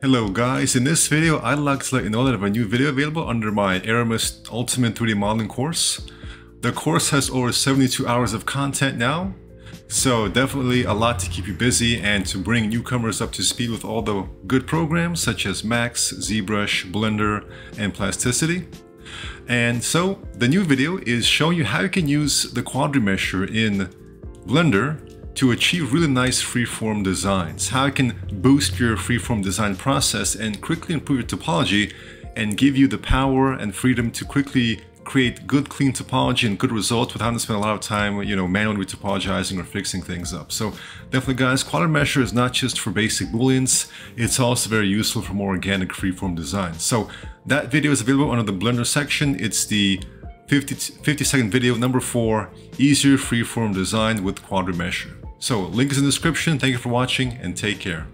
Hello guys, in this video I'd like to let you know that I have a new video available under my Remesher Ultimate 3D Modeling course. The course has over 72 hours of content now, so definitely a lot to keep you busy and to bring newcomers up to speed with all the good programs such as Max, ZBrush, Blender, and Plasticity. And so the new video is showing you how you can use the quad remesher in Blender to achieve really nice freeform designs. How it can boost your freeform design process and quickly improve your topology and give you the power and freedom to quickly create good clean topology and good results without having to spend a lot of time, manually topologizing or fixing things up. So definitely guys, quad remesher is not just for basic booleans, it's also very useful for more organic freeform design. So that video is available under the Blender section. It's the 50-second video number 4, easier freeform design with quad remesher. So link is in the description. Thank you for watching and take care.